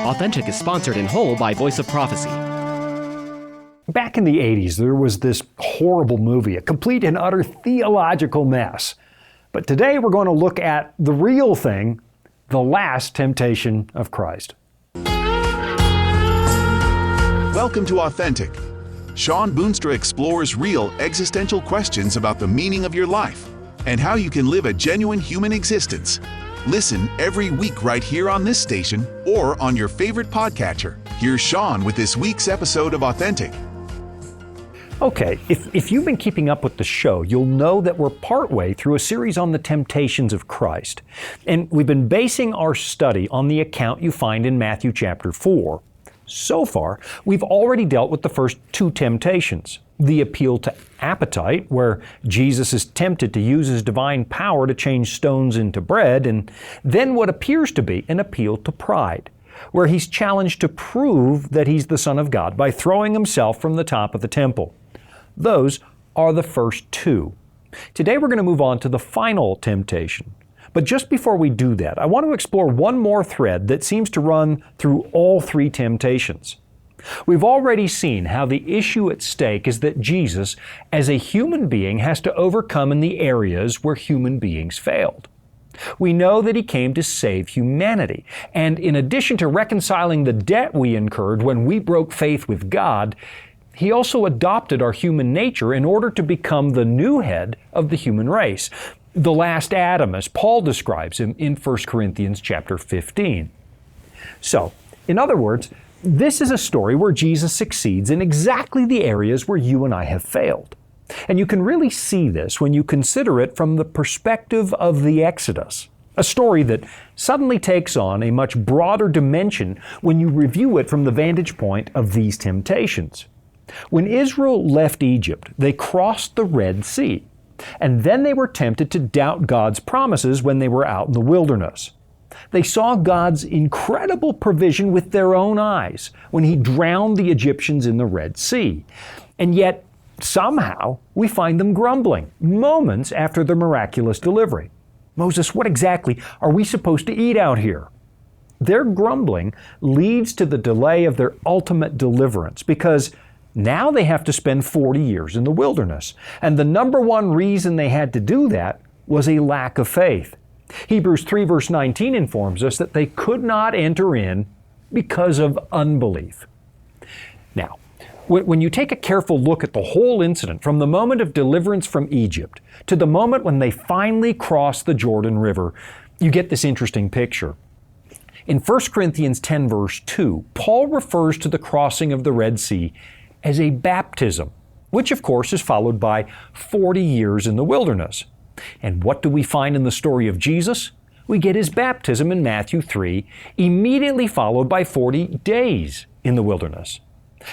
Authentic is sponsored in whole by Voice of Prophecy. Back in the 80s, there was this horrible movie, a complete and utter theological mess. But today we're going to look at the real thing, the last temptation of Christ. Welcome to Authentic. Shawn Boonstra explores real existential questions about the meaning of your life and how you can live a genuine human existence. Listen every week right here on this station or on your favorite podcatcher. Here's Shawn with this week's episode of Authentic. Okay, if you've been keeping up with the show, you'll know that we're partway through a series on the temptations of Christ. And we've been basing our study on the account you find in Matthew chapter 4. So far, we've already dealt with the first two temptations. The appeal to appetite, where Jesus is tempted to use his divine power to change stones into bread, and then what appears to be an appeal to pride, where he's challenged to prove that he's the Son of God by throwing himself from the top of the temple. Those are the first two. Today we're going to move on to the final temptation. But just before we do that, I want to explore one more thread that seems to run through all three temptations. We've already seen how the issue at stake is that Jesus, as a human being, has to overcome in the areas where human beings failed. We know that he came to save humanity, and in addition to reconciling the debt we incurred when we broke faith with God, he also adopted our human nature in order to become the new head of the human race, the last Adam, as Paul describes him in 1 Corinthians chapter 15. So, in other words, this is a story where Jesus succeeds in exactly the areas where you and I have failed. And you can really see this when you consider it from the perspective of the Exodus, a story that suddenly takes on a much broader dimension when you review it from the vantage point of these temptations. When Israel left Egypt, they crossed the Red Sea, and then they were tempted to doubt God's promises when they were out in the wilderness. They saw God's incredible provision with their own eyes when he drowned the Egyptians in the Red Sea. And yet, somehow, we find them grumbling moments after their miraculous delivery. Moses, what exactly are we supposed to eat out here? Their grumbling leads to the delay of their ultimate deliverance because now they have to spend 40 years in the wilderness. And the number one reason they had to do that was a lack of faith. Hebrews 3 verse 19 informs us that they could not enter in because of unbelief. Now, when you take a careful look at the whole incident from the moment of deliverance from Egypt to the moment when they finally cross the Jordan River, you get this interesting picture. In 1 Corinthians 10 verse 2, Paul refers to the crossing of the Red Sea as a baptism, which of course is followed by 40 years in the wilderness. And what do we find in the story of Jesus? We get his baptism in Matthew 3, immediately followed by 40 days in the wilderness.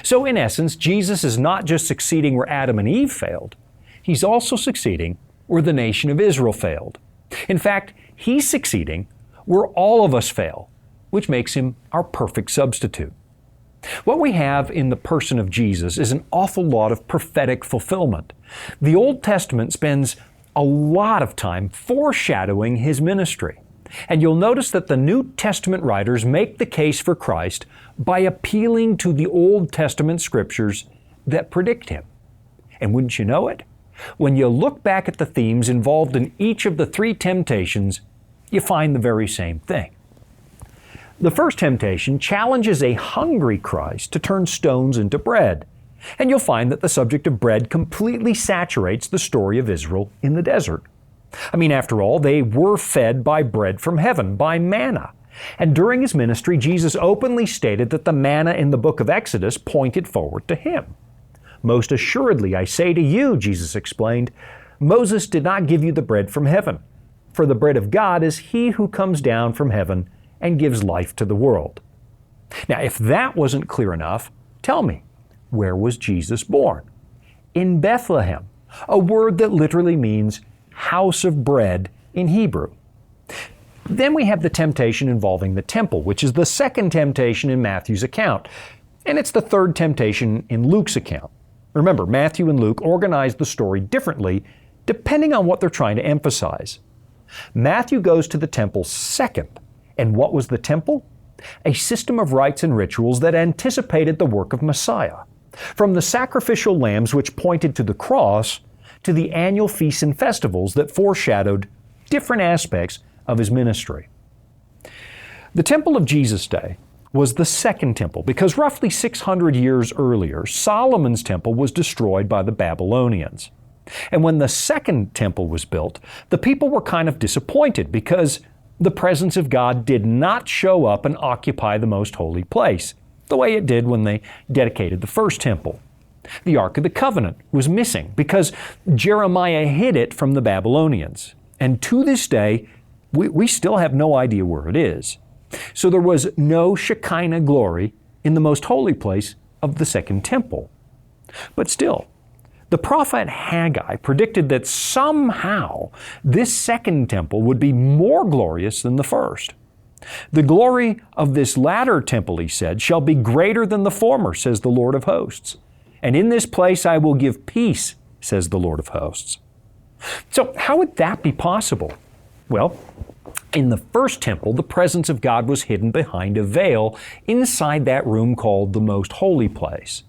So in essence, Jesus is not just succeeding where Adam and Eve failed, he's also succeeding where the nation of Israel failed. In fact, he's succeeding where all of us fail, which makes him our perfect substitute. What we have in the person of Jesus is an awful lot of prophetic fulfillment. The Old Testament spends a lot of time foreshadowing his ministry. And you'll notice that the New Testament writers make the case for Christ by appealing to the Old Testament scriptures that predict him. And wouldn't you know it? When you look back at the themes involved in each of the three temptations, you find the very same thing. The first temptation challenges a hungry Christ to turn stones into bread. And you'll find that the subject of bread completely saturates the story of Israel in the desert. I mean, after all, they were fed by bread from heaven, by manna. And during his ministry, Jesus openly stated that the manna in the book of Exodus pointed forward to him. Most assuredly, I say to you, Jesus explained, Moses did not give you the bread from heaven, for the bread of God is he who comes down from heaven and gives life to the world. Now, if that wasn't clear enough, tell me, where was Jesus born? In Bethlehem, a word that literally means house of bread in Hebrew. Then we have the temptation involving the temple, which is the second temptation in Matthew's account, and it's the third temptation in Luke's account. Remember, Matthew and Luke organize the story differently depending on what they're trying to emphasize. Matthew goes to the temple second. And what was the temple? a system of rites and rituals that anticipated the work of Messiah. From the sacrificial lambs which pointed to the cross, to the annual feasts and festivals that foreshadowed different aspects of his ministry. The temple of Jesus' day was the second temple because roughly 600 years earlier, Solomon's temple was destroyed by the Babylonians. And when the second temple was built, the people were kind of disappointed because the presence of God did not show up and occupy the most holy place, the way it did when they dedicated the first temple. The Ark of the Covenant was missing because Jeremiah hid it from the Babylonians. And to this day, we still have no idea where it is. So there was no Shekinah glory in the most holy place of the second temple. But still, the prophet Haggai predicted that somehow this second temple would be more glorious than the first. The glory of this latter temple, he said, shall be greater than the former, says the Lord of hosts. And in this place I will give peace, says the Lord of hosts. So how would that be possible? Well, in the first temple, the presence of God was hidden behind a veil inside that room called the most holy place.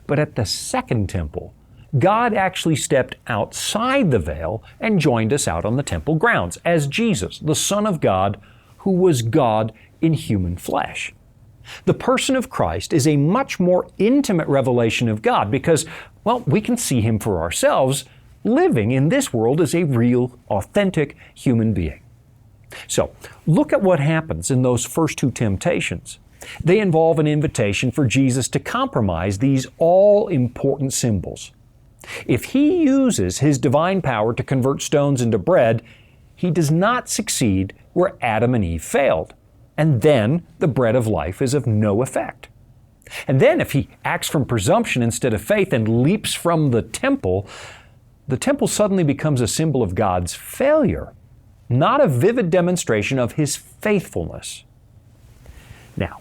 But at the second temple, God actually stepped outside the veil and joined us out on the temple grounds as Jesus, the Son of God, who was God in human flesh. The person of Christ is a much more intimate revelation of God because, well, we can see Him for ourselves living in this world as a real, authentic human being. So, look at what happens in those first two temptations. They involve an invitation for Jesus to compromise these all-important symbols. If He uses His divine power to convert stones into bread, He does not succeed where Adam and Eve failed. And then the bread of life is of no effect. And then if He acts from presumption instead of faith and leaps from the temple suddenly becomes a symbol of God's failure, not a vivid demonstration of His faithfulness. Now,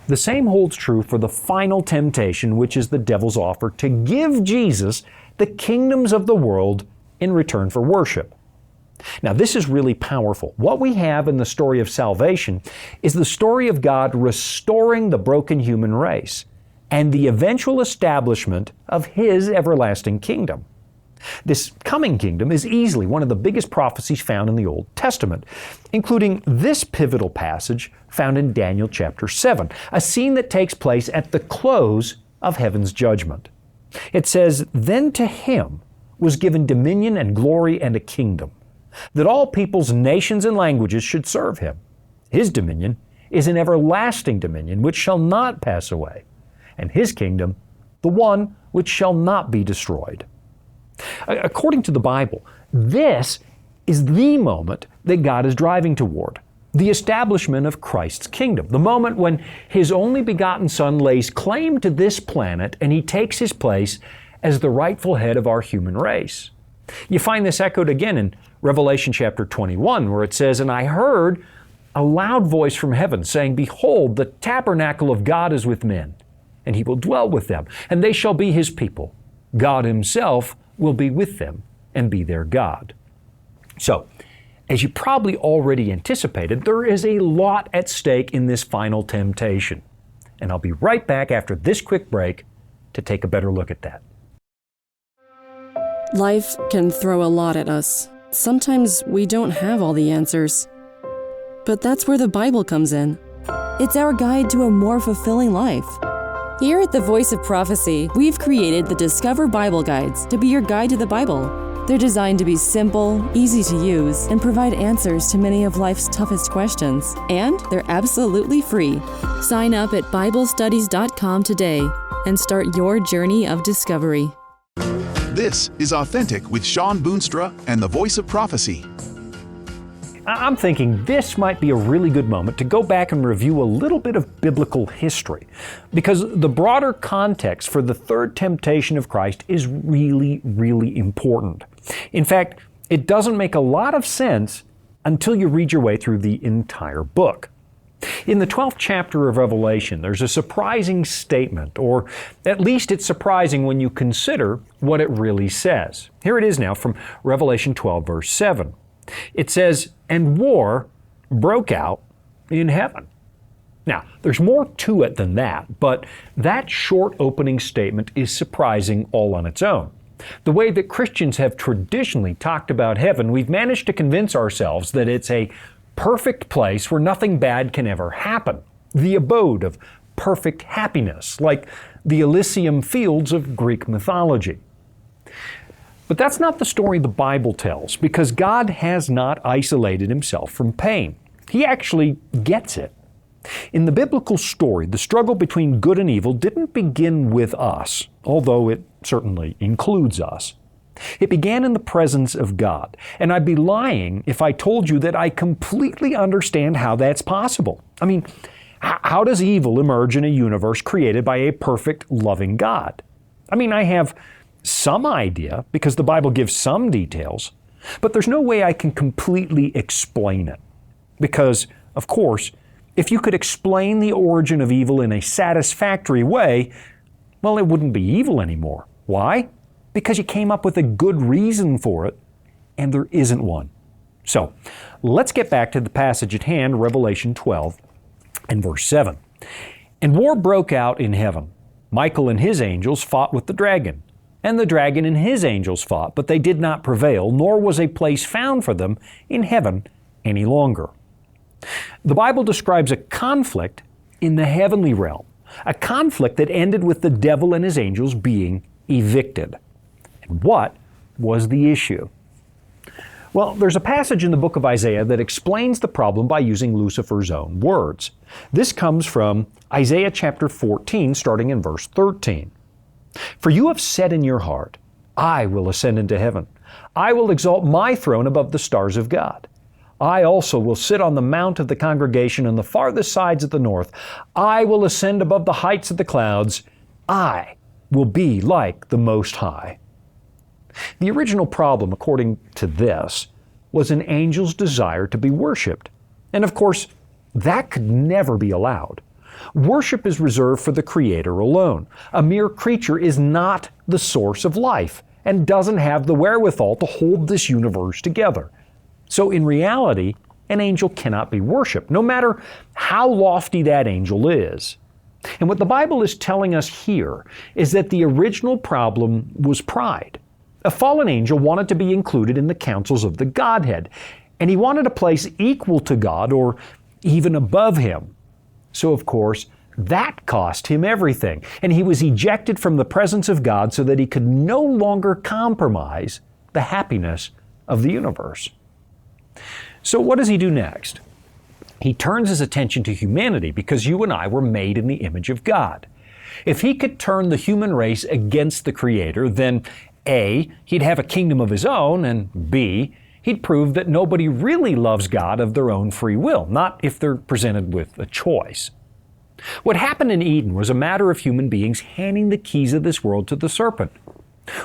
the same holds true for the final temptation, which is the devil's offer to give Jesus the kingdoms of the world in return for worship. Now, this is really powerful. What we have in the story of salvation is the story of God restoring the broken human race and the eventual establishment of His everlasting kingdom. This coming kingdom is easily one of the biggest prophecies found in the Old Testament, including this pivotal passage found in Daniel chapter 7, a scene that takes place at the close of heaven's judgment. It says, "Then to Him was given dominion and glory and a kingdom, that all peoples, nations, and languages should serve Him. His dominion is an everlasting dominion which shall not pass away, and His kingdom the one which shall not be destroyed." According to the Bible, this is the moment that God is driving toward, the establishment of Christ's kingdom, the moment when His only begotten Son lays claim to this planet and He takes His place as the rightful head of our human race. You find this echoed again in Revelation chapter 21, where it says, "And I heard a loud voice from heaven saying, Behold, the tabernacle of God is with men, and He will dwell with them, and they shall be His people. God Himself will be with them and be their God." So, as you probably already anticipated, there is a lot at stake in this final temptation. And I'll be right back after this quick break to take a better look at that. Life can throw a lot at us. Sometimes we don't have all the answers. But that's where the Bible comes in. It's our guide to a more fulfilling life. Here at the Voice of Prophecy, we've created the Discover Bible Guides to be your guide to the Bible. They're designed to be simple, easy to use, and provide answers to many of life's toughest questions. And they're absolutely free. Sign up at BibleStudies.com today and start your journey of discovery. This is Authentic with Shawn Boonstra and the Voice of Prophecy. I'm thinking this might be a really good moment to go back and review a little bit of biblical history, because the broader context for the third temptation of Christ is really, really important. In fact, it doesn't make a lot of sense until you read your way through the entire book. In the 12th chapter of Revelation, there's a surprising statement, or at least it's surprising when you consider what it really says. Here it is now from Revelation 12, verse 7. It says, "And war broke out in heaven." Now, there's more to it than that, but that short opening statement is surprising all on its own. The way that Christians have traditionally talked about heaven, we've managed to convince ourselves that it's a perfect place where nothing bad can ever happen, the abode of perfect happiness, like the Elysium fields of Greek mythology. But that's not the story the Bible tells, because God has not isolated himself from pain. He actually gets it. In the biblical story, the struggle between good and evil didn't begin with us, although it certainly includes us. It began in the presence of God, and I'd be lying if I told you that I completely understand how that's possible. I mean, how does evil emerge in a universe created by a perfect, loving God? I mean, I have some idea, because the Bible gives some details, but there's no way I can completely explain it. Because, of course, if you could explain the origin of evil in a satisfactory way, well, it wouldn't be evil anymore. Why? Because you came up with a good reason for it, and there isn't one. So, let's get back to the passage at hand, Revelation 12 and verse 7. And war broke out in heaven. Michael and his angels fought with the dragon, and the dragon and his angels fought, but they did not prevail, nor was a place found for them in heaven any longer. The Bible describes a conflict in the heavenly realm, a conflict that ended with the devil and his angels being evicted. And what was the issue? Well, there's a passage in the book of Isaiah that explains the problem by using Lucifer's own words. This comes from Isaiah chapter 14, starting in verse 13. For you have said in your heart, I will ascend into heaven. I will exalt my throne above the stars of God. I also will sit on the mount of the congregation on the farthest sides of the north. I will ascend above the heights of the clouds. I will be like the Most High. The original problem, according to this, was an angel's desire to be worshipped. And of course, that could never be allowed. Worship is reserved for the Creator alone. A mere creature is not the source of life and doesn't have the wherewithal to hold this universe together. So in reality, an angel cannot be worshipped, no matter how lofty that angel is. And what the Bible is telling us here is that the original problem was pride. A fallen angel wanted to be included in the councils of the Godhead, and he wanted a place equal to God or even above Him. So of course, that cost him everything, and he was ejected from the presence of God so that he could no longer compromise the happiness of the universe. So what does he do next? He turns his attention to humanity because you and I were made in the image of God. If he could turn the human race against the Creator, then A, he'd have a kingdom of his own, and B, he'd prove that nobody really loves God of their own free will, not if they're presented with a choice. What happened in Eden was a matter of human beings handing the keys of this world to the serpent.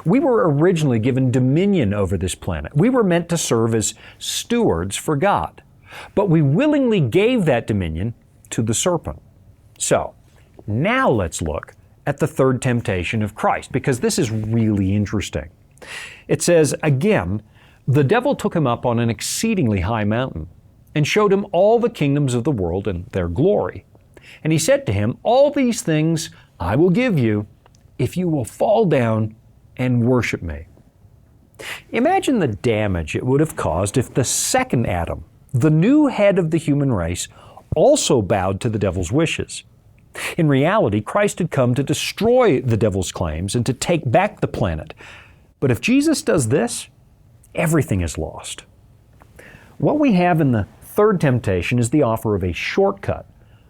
We were originally given dominion over this planet. We were meant to serve as stewards for God. But we willingly gave that dominion to the serpent. So, now let's look at the third temptation of Christ, because this is really interesting. It says, again, the devil took him up on an exceedingly high mountain and showed him all the kingdoms of the world and their glory. And he said to him, all these things I will give you if you will fall down and worship me. Imagine the damage it would have caused if the second Adam, the new head of the human race, also bowed to the devil's wishes. In reality, Christ had come to destroy the devil's claims and to take back the planet. But if Jesus does this, everything is lost. What we have in the third temptation is the offer of a shortcut,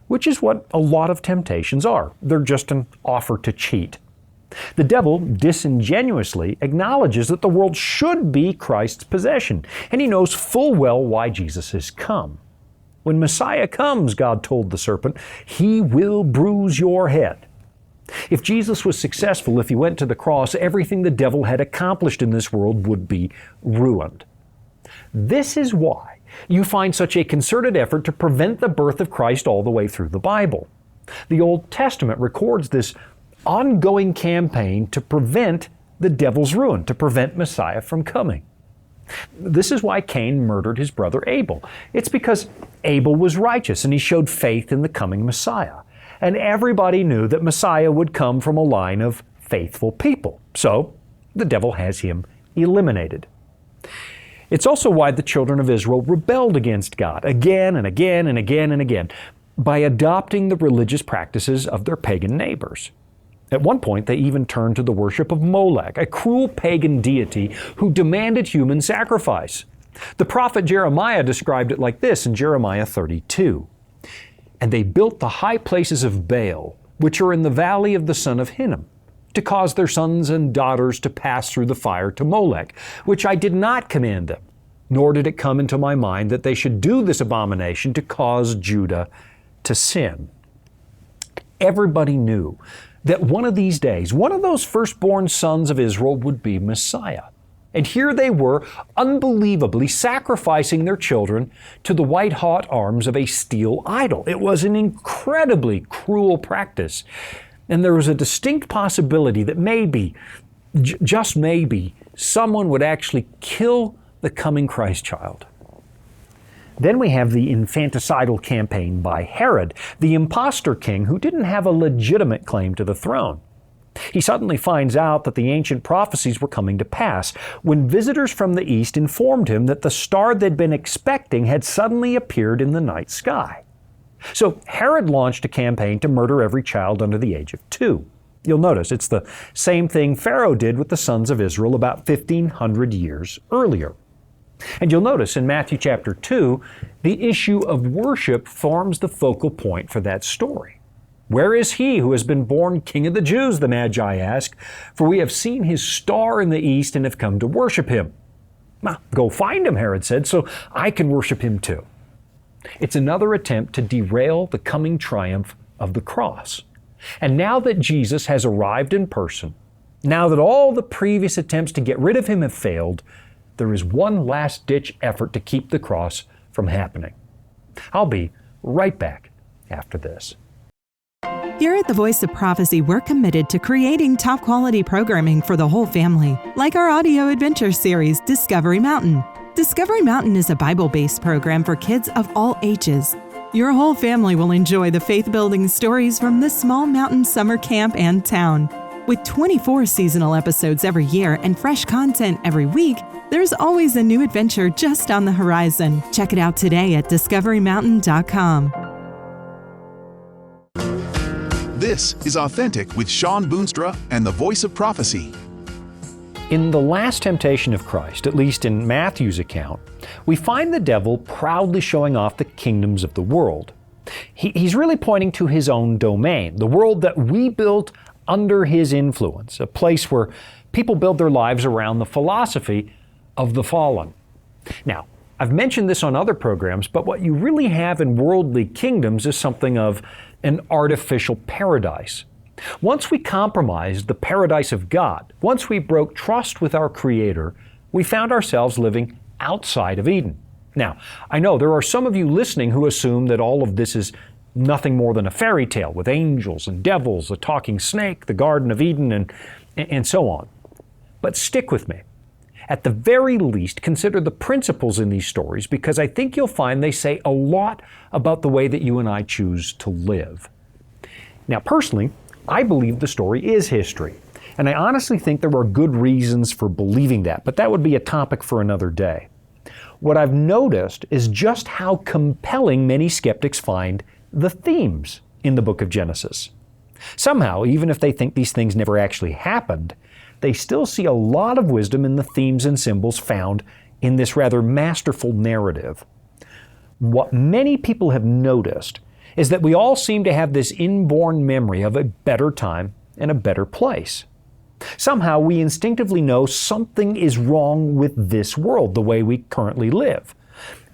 which is what a lot of temptations are. They're just an offer to cheat. The devil disingenuously acknowledges that the world should be Christ's possession, and he knows full well why Jesus has come. When Messiah comes, God told the serpent, he will bruise your head. If Jesus was successful, if he went to the cross, everything the devil had accomplished in this world would be ruined. This is why you find such a concerted effort to prevent the birth of Christ all the way through the Bible. The Old Testament records this ongoing campaign to prevent the devil's ruin, to prevent Messiah from coming. This is why Cain murdered his brother Abel. It's because Abel was righteous and he showed faith in the coming Messiah. And everybody knew that Messiah would come from a line of faithful people. So the devil has him eliminated. It's also why the children of Israel rebelled against God again and again and again and again by adopting the religious practices of their pagan neighbors. At one point, they even turned to the worship of Molech, a cruel pagan deity who demanded human sacrifice. The prophet Jeremiah described it like this in Jeremiah 32. And they built the high places of Baal, which are in the valley of the son of Hinnom, to cause their sons and daughters to pass through the fire to Molech, which I did not command them, nor did it come into my mind that they should do this abomination to cause Judah to sin. Everybody knew that one of these days, one of those firstborn sons of Israel would be Messiah. And here they were, unbelievably sacrificing their children to the white-hot arms of a steel idol. It was an incredibly cruel practice. And there was a distinct possibility that maybe, just maybe, someone would actually kill the coming Christ child. Then we have the infanticidal campaign by Herod, the impostor king who didn't have a legitimate claim to the throne. He suddenly finds out that the ancient prophecies were coming to pass when visitors from the east informed him that the star they'd been expecting had suddenly appeared in the night sky. So Herod launched a campaign to murder every child under the age of 2. You'll notice it's the same thing Pharaoh did with the sons of Israel about 1,500 years earlier. And you'll notice in Matthew chapter 2, the issue of worship forms the focal point for that story. Where is he who has been born King of the Jews, the Magi ask, for we have seen his star in the east and have come to worship him. Well, go find him, Herod said, so I can worship him too. It's another attempt to derail the coming triumph of the cross. And now that Jesus has arrived in person, now that all the previous attempts to get rid of him have failed, there is one last-ditch effort to keep the cross from happening. I'll be right back after this. Here at the Voice of Prophecy, we're committed to creating top-quality programming for the whole family, like our audio adventure series, Discovery Mountain. Discovery Mountain is a Bible-based program for kids of all ages. Your whole family will enjoy the faith-building stories from this small mountain summer camp and town. With 24 seasonal episodes every year and fresh content every week, there's always a new adventure just on the horizon. Check it out today at discoverymountain.com. This is Authentic with Shawn Boonstra and the Voice of Prophecy. In the last temptation of Christ, at least in Matthew's account, we find the devil proudly showing off the kingdoms of the world. He's really pointing to his own domain, the world that we built under his influence, a place where people build their lives around the philosophy of the fallen. Now, I've mentioned this on other programs, but what you really have in worldly kingdoms is something of an artificial paradise. Once we compromised the paradise of God, once we broke trust with our Creator, we found ourselves living outside of Eden. Now, I know there are some of you listening who assume that all of this is nothing more than a fairy tale with angels and devils, a talking snake, the Garden of Eden, and so on. But stick with me. At the very least, consider the principles in these stories because I think you'll find they say a lot about the way that you and I choose to live. Now, personally, I believe the story is history, and I honestly think there are good reasons for believing that, but that would be a topic for another day. What I've noticed is just how compelling many skeptics find the themes in the book of Genesis. Somehow, even if they think these things never actually happened, they still see a lot of wisdom in the themes and symbols found in this rather masterful narrative. What many people have noticed is that we all seem to have this inborn memory of a better time and a better place. Somehow we instinctively know something is wrong with this world, the way we currently live.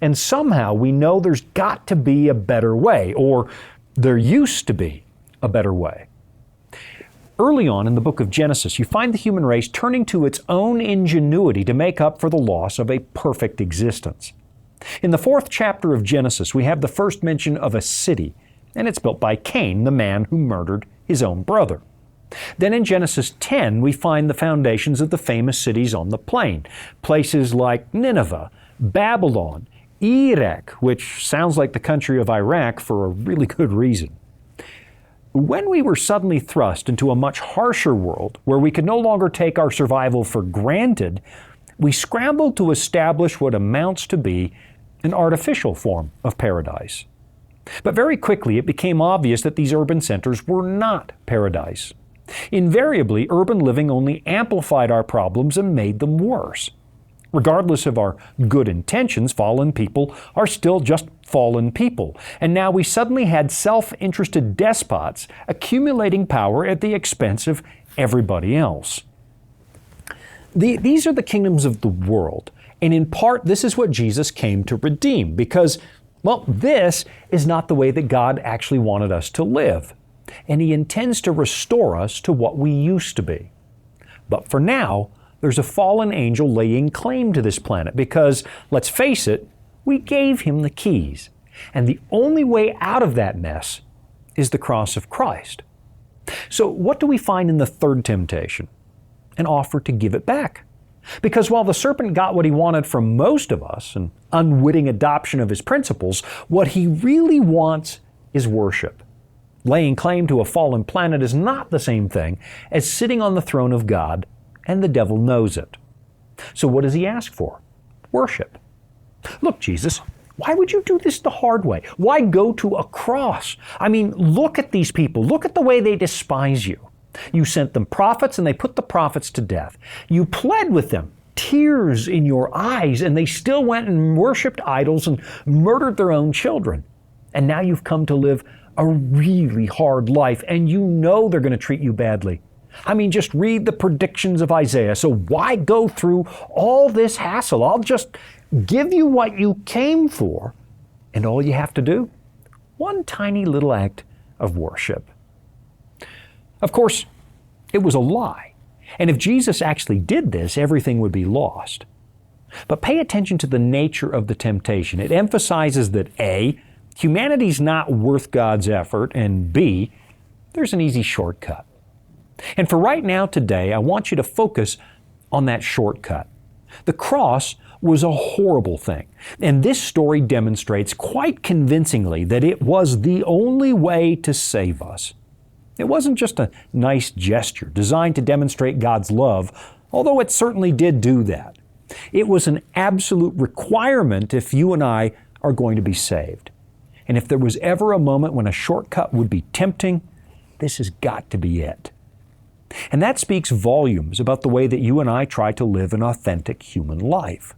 And somehow we know there's got to be a better way, or there used to be a better way. Early on in the book of Genesis, you find the human race turning to its own ingenuity to make up for the loss of a perfect existence. In the 4th chapter of Genesis, we have the first mention of a city, and it's built by Cain, the man who murdered his own brother. Then in Genesis 10, we find the foundations of the famous cities on the plain, places like Nineveh, Babylon, Erech, which sounds like the country of Iraq for a really good reason. When we were suddenly thrust into a much harsher world where we could no longer take our survival for granted, we scrambled to establish what amounts to be an artificial form of paradise. But very quickly it became obvious that these urban centers were not paradise. Invariably, urban living only amplified our problems and made them worse. Regardless of our good intentions, fallen people are still just fallen people. And now we suddenly had self-interested despots accumulating power at the expense of everybody else. These are the kingdoms of the world. And in part, this is what Jesus came to redeem because, well, this is not the way that God actually wanted us to live. And He intends to restore us to what we used to be. But for now, there's a fallen angel laying claim to this planet because, let's face it, we gave him the keys. And the only way out of that mess is the cross of Christ. So what do we find in the third temptation? An offer to give it back. Because while the serpent got what he wanted from most of us, an unwitting adoption of his principles, what he really wants is worship. Laying claim to a fallen planet is not the same thing as sitting on the throne of God, and the devil knows it. So what does he ask for? Worship. Look, Jesus, why would you do this the hard way? Why go to a cross? I mean, look at these people. Look at the way they despise you. You sent them prophets and they put the prophets to death. You pled with them, tears in your eyes, and they still went and worshiped idols and murdered their own children. And now you've come to live a really hard life, and you know they're going to treat you badly. I mean, just read the predictions of Isaiah. So why go through all this hassle? I'll just give you what you came for, and all you have to do, one tiny little act of worship. Of course, it was a lie. And if Jesus actually did this, everything would be lost. But pay attention to the nature of the temptation. It emphasizes that A, humanity's not worth God's effort, and B, there's an easy shortcut. And for right now today, I want you to focus on that shortcut. The cross was a horrible thing, and this story demonstrates quite convincingly that it was the only way to save us. It wasn't just a nice gesture designed to demonstrate God's love, although it certainly did do that. It was an absolute requirement if you and I are going to be saved. And if there was ever a moment when a shortcut would be tempting, this has got to be it. And that speaks volumes about the way that you and I try to live an authentic human life.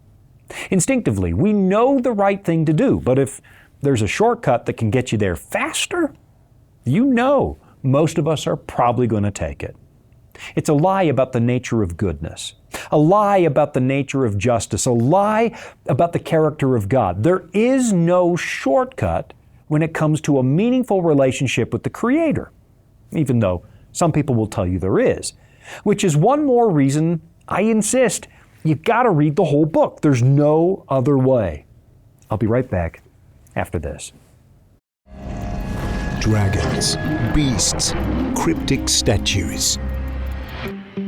Instinctively, we know the right thing to do, but if there's a shortcut that can get you there faster, you know most of us are probably going to take it. It's a lie about the nature of goodness, a lie about the nature of justice, a lie about the character of God. There is no shortcut when it comes to a meaningful relationship with the Creator, even though some people will tell you there is, which is one more reason I insist you've got to read the whole book. There's no other way. I'll be right back after this. Dragons, beasts, cryptic statues.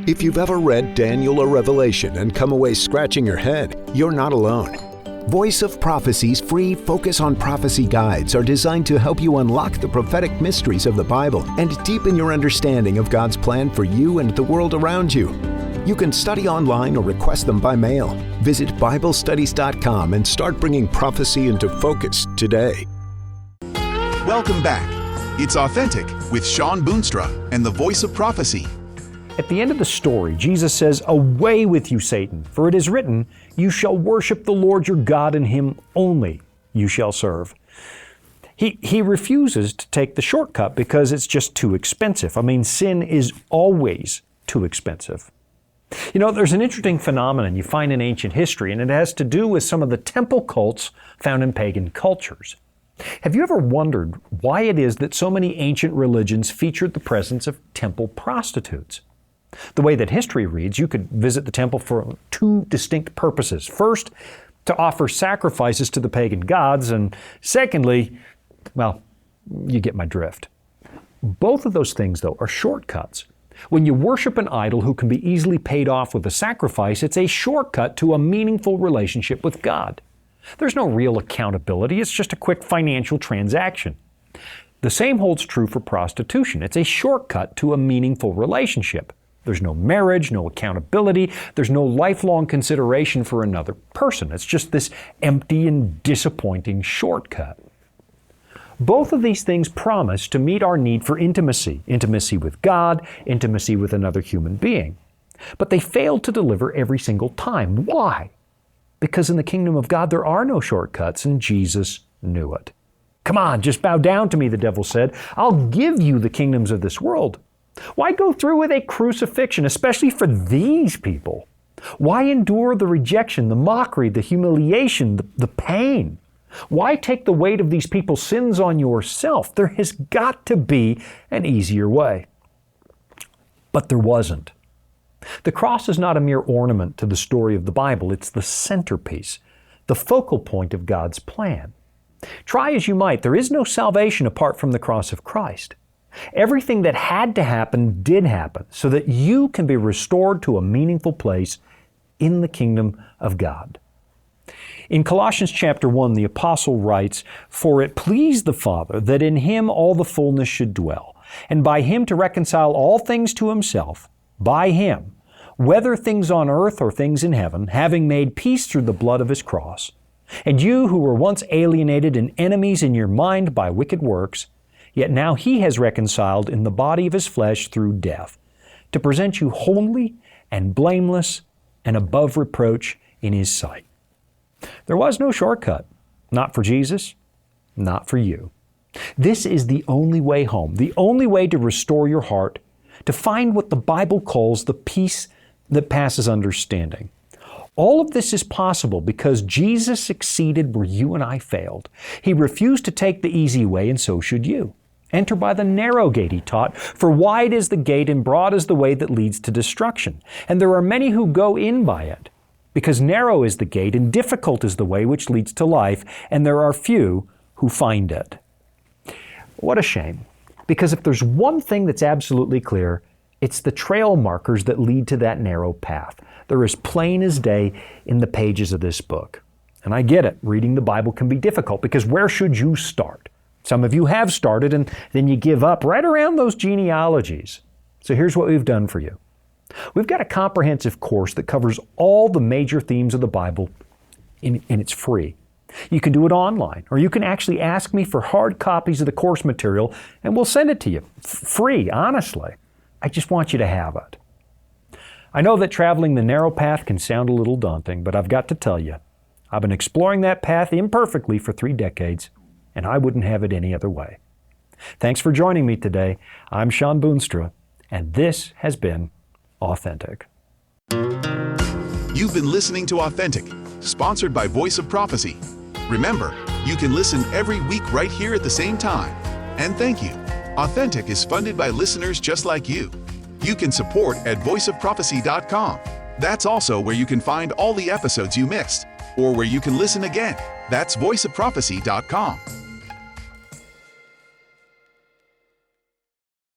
If you've ever read Daniel or Revelation and come away scratching your head, you're not alone. Voice of Prophecy's free Focus on Prophecy guides are designed to help you unlock the prophetic mysteries of the Bible and deepen your understanding of God's plan for you and the world around you. You can study online or request them by mail. Visit BibleStudies.com and start bringing prophecy into focus today. Welcome back. It's Authentic with Shawn Boonstra and the Voice of Prophecy. At the end of the story, Jesus says, "Away with you, Satan, for it is written, you shall worship the Lord your God, and Him only you shall serve." He refuses to take the shortcut because it's just too expensive. I mean, sin is always too expensive. You know, there's an interesting phenomenon you find in ancient history, and it has to do with some of the temple cults found in pagan cultures. Have you ever wondered why it is that so many ancient religions featured the presence of temple prostitutes? The way that history reads, you could visit the temple for two distinct purposes. First, to offer sacrifices to the pagan gods, and secondly, well, you get my drift. Both of those things, though, are shortcuts. When you worship an idol who can be easily paid off with a sacrifice, it's a shortcut to a meaningful relationship with God. There's no real accountability, it's just a quick financial transaction. The same holds true for prostitution. It's a shortcut to a meaningful relationship. There's no marriage, no accountability, there's no lifelong consideration for another person. It's just this empty and disappointing shortcut. Both of these things promise to meet our need for intimacy, intimacy with God, intimacy with another human being. But they fail to deliver every single time. Why? Because in the kingdom of God there are no shortcuts, and Jesus knew it. Come on, just bow down to me, the devil said. I'll give you the kingdoms of this world. Why go through with a crucifixion, especially for these people? Why endure the rejection, the mockery, the humiliation, the pain? Why take the weight of these people's sins on yourself? There has got to be an easier way. But there wasn't. The cross is not a mere ornament to the story of the Bible. It's the centerpiece, the focal point of God's plan. Try as you might, there is no salvation apart from the cross of Christ. Everything that had to happen did happen so that you can be restored to a meaningful place in the kingdom of God. In Colossians chapter 1, the apostle writes, "For it pleased the Father that in Him all the fullness should dwell, and by Him to reconcile all things to Himself, by Him, whether things on earth or things in heaven, having made peace through the blood of His cross. And you who were once alienated and enemies in your mind by wicked works, yet now He has reconciled in the body of His flesh through death, to present you holy and blameless and above reproach in His sight." There was no shortcut. Not for Jesus, not for you. This is the only way home, the only way to restore your heart, to find what the Bible calls the peace that passes understanding. All of this is possible because Jesus succeeded where you and I failed. He refused to take the easy way, and so should you. Enter by the narrow gate, He taught, for wide is the gate and broad is the way that leads to destruction, and there are many who go in by it. Because narrow is the gate and difficult is the way which leads to life, and there are few who find it. What a shame. Because if there's one thing that's absolutely clear, it's the trail markers that lead to that narrow path. They're as plain as day in the pages of this book. And I get it, reading the Bible can be difficult because where should you start? Some of you have started and then you give up right around those genealogies. So here's what we've done for you. We've got a comprehensive course that covers all the major themes of the Bible, and it's free. You can do it online, or you can actually ask me for hard copies of the course material, and we'll send it to you. Free, honestly. I just want you to have it. I know that traveling the narrow path can sound a little daunting, but I've got to tell you, I've been exploring that path imperfectly for 3 decades, and I wouldn't have it any other way. Thanks for joining me today. I'm Shawn Boonstra, and this has been Authentic. You've been listening to Authentic, sponsored by Voice of Prophecy. Remember, you can listen every week right here at the same time. And thank you. Authentic is funded by listeners just like you. You can support at voiceofprophecy.com. That's also where you can find all the episodes you missed, or where you can listen again. That's voiceofprophecy.com.